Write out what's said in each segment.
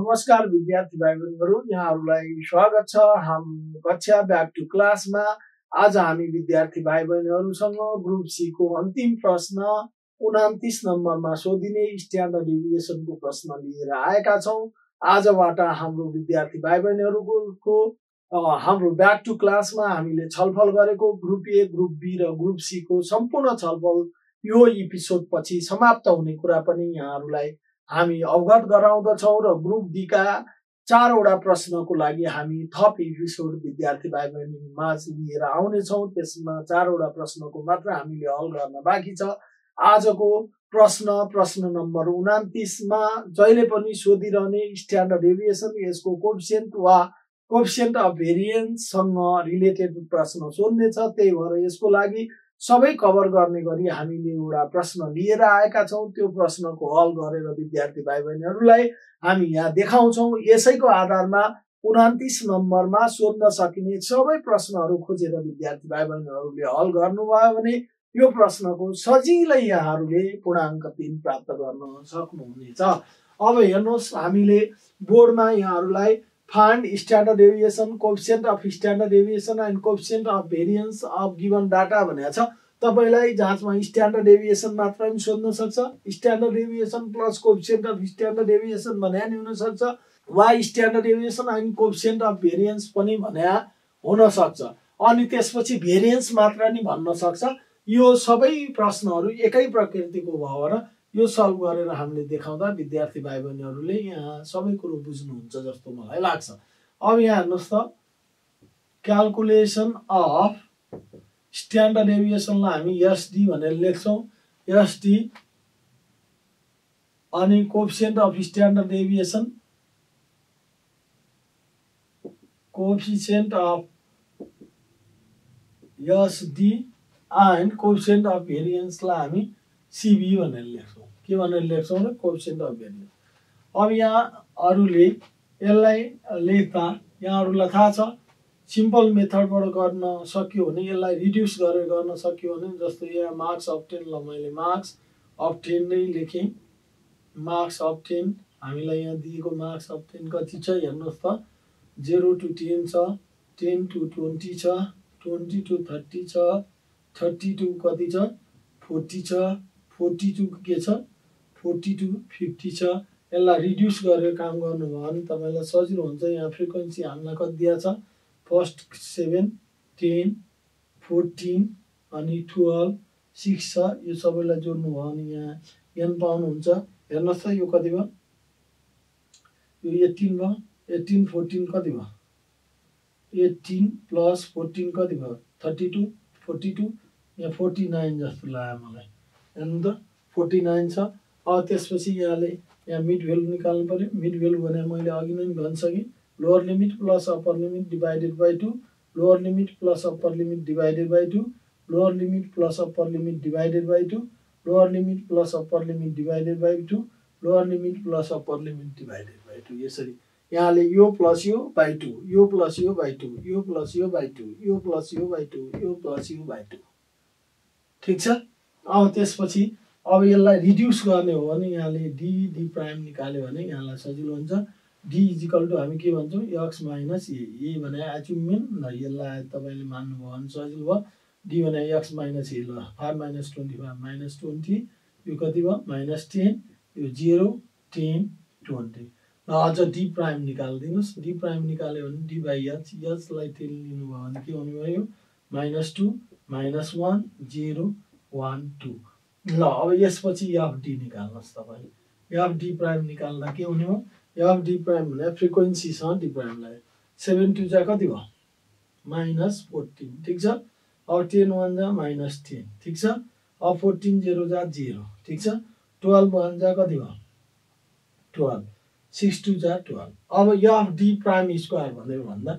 नमस्कार विद्यार्थी भाइ बहिनीहरु, यहाँहरुलाई स्वागत छ हाम्रो कक्षा ब्याक टु क्लासमा। आज हामी विद्यार्थी भाइ बहिनीहरुसँग ग्रुप सी को अन्तिम प्रश्न 29 नम्बरमा सोधिने स्ट्यान्डर्ड डेभिएसनको प्रश्न लिएर आएका छौं। आजबाट हाम्रो विद्यार्थी भाइ बहिनीहरुको हाम्रो ब्याक टु क्लासमा हामीले छलफल गरेको ग्रुप ए, ग्रुप बी र ग्रुप सी को सम्पूर्ण छलफल यो एपिसोड पछि समाप्त हुने कुरा पनि यहाँहरुलाई हामी अवगत गराउँदछौं र ग्रुप डी का 4 वटा प्रश्नको लागि हामी थप एपिसोड विद्यार्थी भाइ बहिनी माझ लिएर आउने छौं। त्यसमा 4 वटा प्रश्नको मात्र हामीले हल गर्न बाँकी छ। आजको प्रश्न नम्बर 29 मा जहिले पनि सोधिरहने स्ट्यान्डर्ड डेभिएसन, यसको कोएफिसिएन्ट वा कोएफिसिएन्ट अफ भेरिएन्स सँग रिलेटेड प्रश्न सोध्ने छ। त्यही भएर यसको लागि सबै कभर गर्ने गरी हामीले एउटा प्रश्न लिएर आएका छौं। त्यो प्रश्नको हल गरेर विद्यार्थी भाइ बहिनीहरुलाई हामी यहाँ देखाउँछौं। यसैको आधारमा 29 नम्बरमा सोध्न सकिने सबै प्रश्नहरू खोजेर विद्यार्थी भाइ बहिनीहरुले हल गर्नुभयो भने यो प्रश्नको सजिलै यहाँहरुले पूर्णाङ्क 3 प्राप्त गर्न सक्नुहुनेछ। अब हेर्नुहोस्, हामीले बोर्डमा यहाँहरुलाई find standard deviation, coefficient of standard deviation and coefficient of variance of given data भनेको छ। तपाईलाई जाँचमा स्ट्यान्डर्ड डेभिएसन मात्र पनि सोध्न सक्छ, standard deviation plus coefficient of standard deviation भन्या नि हुन सक्छ, वा standard deviation and coefficient of variance पनि भन्या हुन सक्छ। अनि त्यसपछि भेरिएन्स मात्र नि भन्न सक्छ। यो सबै प्रश्नहरू एकै प्रकृतिको भएर यो सल्भ गरेर हामीले देखाउँदा विद्यार्थी भाइ बहिनीहरुले यहाँ सबै कुरो बुझ्नुहुन्छ जस्तो मलाई लाग्छ। अब यहाँ हेर्नुस् त, क्याल्कुलेसन अफ स्ट्यान्डर्ड डेभिएसनलाई हामी एसडी भनेर लेख्छौं। एसडी अनि coefficient of standard deviation, coefficient of SD and coefficient of भेरिएन्सलाई हामी सीबी भनेर लेख्छौं। के भनेर लेख्छौं र कोएफिसिएन्ट अफ भेरिएन्स। अब यहाँ अरूले यसलाई लेख्दा यहाँहरुलाई थाहा छ, सिम्पल मेथडबाट गर्न सक्यो भने, यसलाई रिड्युस गरेर गर्न सक्यो भने, जस्तो यहाँ मार्क्स अफ 10 ल मैले मार्क्स अफ 10 नै लेखेँ। मार्क्स अफ 10 हामीलाई यहाँ दिएको मार्क्स अफ 10 कति छ हेर्नुस् त, 0 to 10 छ, 10 to 20 छ, 20 to 30 छ, 30 to कति छ 40 छ, 40 to के छ 40 to 50 छ। यसलाई रिड्युस गरेर काम गर्नुभयो भने तपाईलाई सजिलो हुन्छ। यहाँ फ्रिक्वेन्सी हामीलाई कति दिया छ, फर्स्ट 7, 10, 14 अनि 12, 6 छ। यो सबैलाई जोड्नु भयो भने यहाँ n पाउनुहुन्छ। हेर्नुस् त, यो कति भयो, यो 18 भयो। 18 14 कति भयो, 18 प्लस 14 कति भयो 32, 42, यहाँ 49 जस्तो लाग्यो मलाई। हेर्नु त 49 छ। अब त्यसपछि यहाँ मिड भ्यालु निकाल्नु पर्यो। मिड भ्यालु भने मैले अघि नै भनिसकेँ, lower limit plus upper limit divided by 2, lower limit plus upper limit divided by 2, lower limit plus upper limit divided by 2, lower limit plus upper limit divided by 2, lower limit plus upper limit divided by 2। यसरी यहाँले यो plus यो by 2, यो plus यो by 2, यो plus यो by 2, यो plus यो बाइ 2, यो प्लस यो बाइ 2। ठीक छ। अब त्यसपछि अब यसलाई रिड्युस गर्ने हो भने यहाँले डी प्राइम निकाल्यो भने यहाँलाई सजिलो हुन्छ। डी इक्वल टु हामी के भन्छौँ, एक्स माइनस ए भने एचुमेन ल, यसलाई तपाईले मान्नुभयो भने सजिलो भयो। डी भने एक्स माइनस ए ल, 5 - 25 माइनस 20, यो कति भयो -10, यो 0, 10, 20। ल अझ डी प्राइम निकाल्दिनुस्। डी प्राइम निकाल्यो भने डी बाइ एच, एचलाई 10 लिनुभयो भने के हुने भयो, -2, -1, 0, 1, 2। ल अब यसपछि एफ डी निकाल्नुस् तपाईले। एफ डी प्राइम निकाल्दा के हुने हो, एफ डी प्राइम भने फ्रिक्वेन्सी छ डी प्राइमलाई। 7 2 जा कति भयो, -14। ठीक छ। अब 10 1 जा -10। ठीक छ। अब 14 0 जा 0। ठीक छ। 12 1 जा कति भयो, 12, 6 2 जा 12। अब एफ डी प्राइम स्क्वायर भनेर भन्दा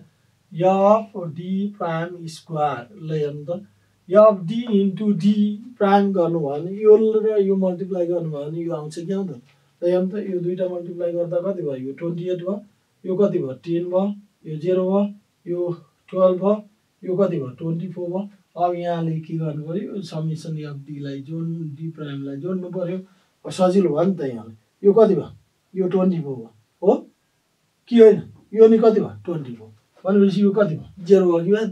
एफ डी प्राइम स्क्वायर ल हेर्नु त, F D into D prime गर्नु भयो भने यो र यो मल्टिप्लाई गर्नु भयो भने यो आउँछ कि आउँदैन, ल हेर्नु त, यो दुईटा मल्टिप्लाई गर्दा कति भयो, यो 28 भयो, यो कति भयो 10 भयो, यो 0 भयो, यो 12 भयो, यो कति भयो 24 भयो। अब यहाँले के गर्नु पर्यो, समेसन एफ डी लाई डी प्राइमलाई जोड्नु पर्यो। सजिलो भयो नि त। यहाँले यो कति भयो, यो 24 भयो हो। कि होइन यो नि कति भयो 24 भनेपछि यो कति भयो 0 भयो कि भएन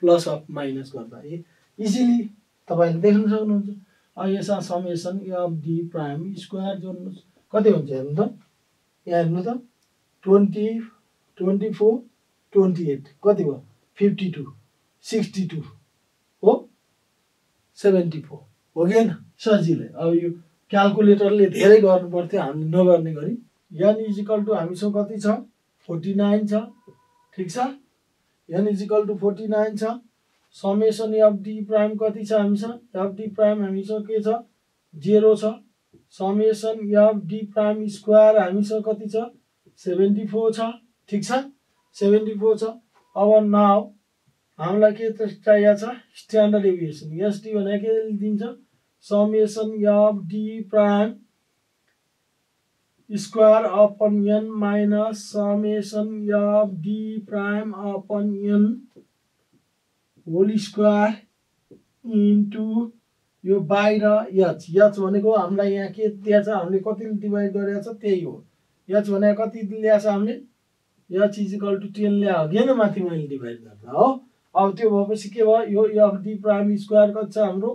प्लस अफ माइनस गर्दा इजिली तपाईँले देख्न सक्नुहुन्छ अब यसमा summation of D prime square जोड्नुहोस् कति हुन्छ हेर्नु त यहाँ हेर्नु त 20 24 28 कति भयो 52 62 हो 74 हो कि होइन सजिलै अब यो क्यालकुलेटरले धेरै गर्नु पर्थ्यो हामीले नगर्ने गरी n इजिकल टु हामीसँग कति छ 49 छ ठिक छ n इजिकल टु 49 छ समेसन अफ डी प्राइम कति छ हामीसँग अफ डी प्राइम हामीसँग के छ 0 छ summation of D prime square हामीसँग कति छ 74 छ ठिक छ 74 छ अब नाउ हामीलाई के चाहिएको छ स्ट्यान्डर्ड डेभिएसन एसडी भनेको के दिन्छ summation of D prime square upon n minus summation of D prime upon n whole square into यो बाहिर h भनेको हामीलाई यहाँ के दिएको छ हामीले कतिले डिभाइड गरेको छ त्यही हो h भनेको कति ल्याएको छ हामीले h इजिकल टु 10 ल्यायो होइन माथि मैले डिभाइड गर्दा हो अब त्यो भएपछि के भयो यो एफ डी प्राइम स्क्वायर कति छ हाम्रो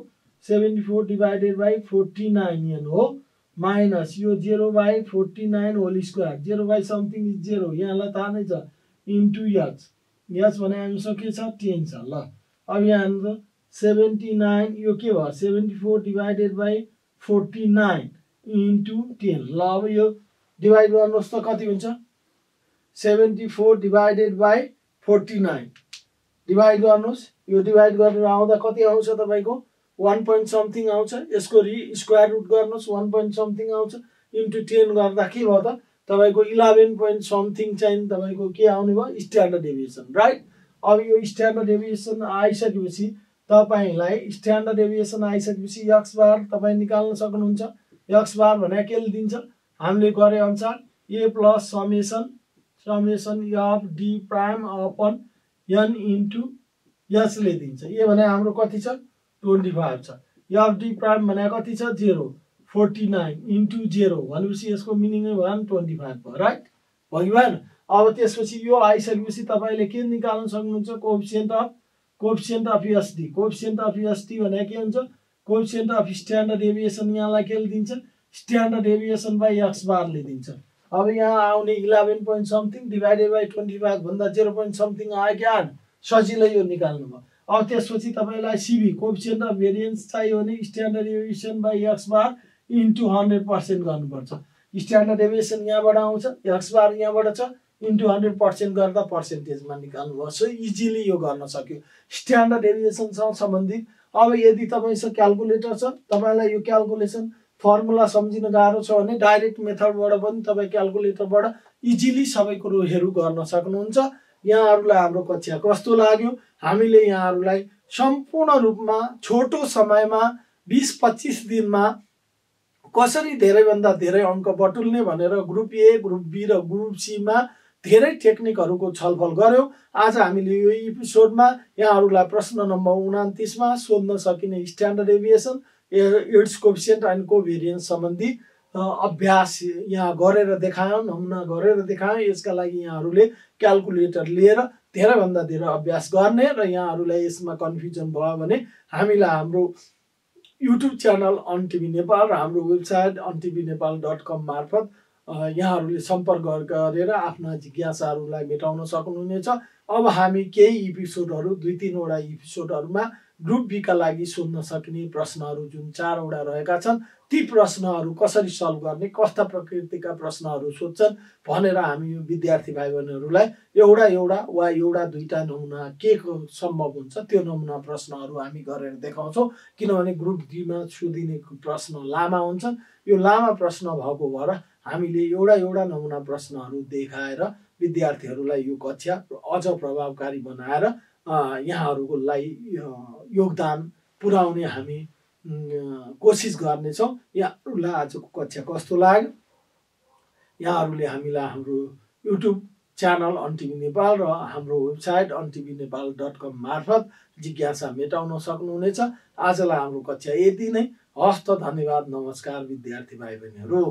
74 डिवाइडेड बाई 49 हो माइनस यो 0/49 होल स्क्वायर 0 समथिङ इज 0 यहाँलाई थाहा नै छ इन्टु h भने हामीसँग के छ 10 छ ल अब यहाँ हाम्रो 79 यो के भयो 74 डिवाइडेड बाई 49 इन्टु 10 ल अब यो डिवाइड गर्नुहोस् त कति हुन्छ 74 डिवाइडेड बाई 49 डिवाइड गर्नुहोस् यो डिवाइड गरेर आउँदा कति आउँछ तपाईँको 1 point समथिङ आउँछ यसको स्क्वायर रुट गर्नुहोस् 1 point समथिङ आउँछ इन्टु 10 गर्दा के भयो त तपाईँको 11 point समथिङ चाहिँ तपाईँको के आउने भयो स्ट्यान्डर्ड डेभिएसन राइट अब यो स्ट्यान्डर्ड डेभिएसन आइसकेपछि तपाईँलाई स्ट्यान्डर्ड डेभिएसन आइसकेपछि एक्स बार तपाईँ निकाल्न सक्नुहुन्छ एक्स बार भनेको केले दिन्छ हामीले गरे अनुसार A plus summation of D prime upon n into यसले दिन्छ ए भने हाम्रो कति छ 25 छ एफ डी प्राइम भने कति छ 0 49 इन्टु 0 भनेपछि यसको मिनिङै भयो 25 भयो राइट भयो कि भएन अब त्यसपछि यो आइसकेपछि तपाईँले के निकाल्न सक्नुहुन्छ कोएफिसिएन्ट अफ एसडी भने के हुन्छ कोएफिसिएन्ट अफ स्ट्यान्डर्ड डेभिएसन यहाँलाई के दिन्छ स्ट्यान्डर्ड डेभिएसन बाई एक्स बारले दिन्छ अब यहाँ आउने 11 point समथिङ डिवाइडेड बाई 25 भन्दा 0 point समथिङ आयो क्या सजिलै यो निकाल्नु भयो अब त्यसपछि तपाईँलाई सिबी कोएफिसिएन्ट अफ भेरिएन्स चाहियो भने standard deviation by x bar into 100% गर्नुपर्छ स्ट्यान्डर्ड डेभिएसन यहाँबाट आउँछ एक्स बार यहाँबाट छ इन्टु 100% गर्दा पर्सेन्टेजमा निकाल्नु भयो सो इजिली यो गर्न सक्यो स्ट्यान्डर्ड डेभिएसनसँग सम्बन्धित अब यदि तपाईँसँग क्यालकुलेटर छ तपाईँलाई यो क्यालकुलेसन फर्मुला सम्झिन गाह्रो छ भने डाइरेक्ट मेथडबाट पनि तपाईँ क्यालकुलेटरबाट इजिली सबै कुरोहरू गर्न सक्नुहुन्छ यहाँहरूलाई हाम्रो कक्षा कस्तो लाग्यो हामीले यहाँहरूलाई सम्पूर्ण रूपमा छोटो समयमा 20-25 दिनमा कसरी धेरैभन्दा धेरै अङ्क बटुल्ने भनेर ग्रुप ए ग्रुप बी र ग्रुप सी मा धेरै टेक्निकहरूको छलफल गर्यौं आज हामीले यो एपिसोडमा यहाँहरूलाई प्रश्न नम्बर 29 मा सोध्न सकिने standard deviation it's coefficient and covariance सम्बन्धी अभ्यास यहाँ गरेर देखायौं नमुना गरेर देखायौं यसका लागि यहाँहरूले क्यालकुलेटर लिएर धेरैभन्दा धेरै अभ्यास गर्ने र यहाँहरूलाई यसमा कन्फ्युजन भयो भने हामीलाई हाम्रो YouTube channel on TV Nepal र हाम्रो वेबसाइट ontvnepal.com मार्फत यहाँहरूले सम्पर्क गरेर आफ्ना जिज्ञासाहरूलाई मेटाउन सक्नुहुनेछ अब हामी केही एपिसोडहरू 2-3 वटा एपिसोडहरूमा ग्रुप बी का लागि सोध्न सकिने प्रश्नहरू जुन 4 वटा रहेका छन् ती प्रश्नहरू कसरी सल्भ गर्ने कस्ता प्रकृतिका प्रश्नहरू सोध्छन् भनेर हामी यो विद्यार्थी भाइ बहिनीहरूलाई एउटा वा एउटा दुईटा नमुना के सम्भव हुन्छ त्यो नमुना प्रश्नहरू हामी गरेर देखाउँछौं किनभने ग्रुप डी मा सोधिने प्रश्न लामा हुन्छन् यो लामा प्रश्न भएको भएर हामीले एउटा नमुना प्रश्नहरू देखाएर विद्यार्थीहरूलाई यो कक्षा अझ प्रभावकारी बनाएर यहाँहरूको लागि योगदान पुर्याउने हामी कोसिस गर्नेछौं यहाँहरूलाई आजको कक्षा कस्तो लाग्यो यहाँहरूले हामीलाई हाम्रो YouTube channel on TV Nepal र हाम्रो वेबसाइट ontvnepal.com मार्फत जिज्ञासा मेटाउन सक्नुहुनेछ आजलाई हाम्रो कक्षा यति नै हस्त धन्यवाद नमस्कार विद्यार्थी भाइ बहिनीहरू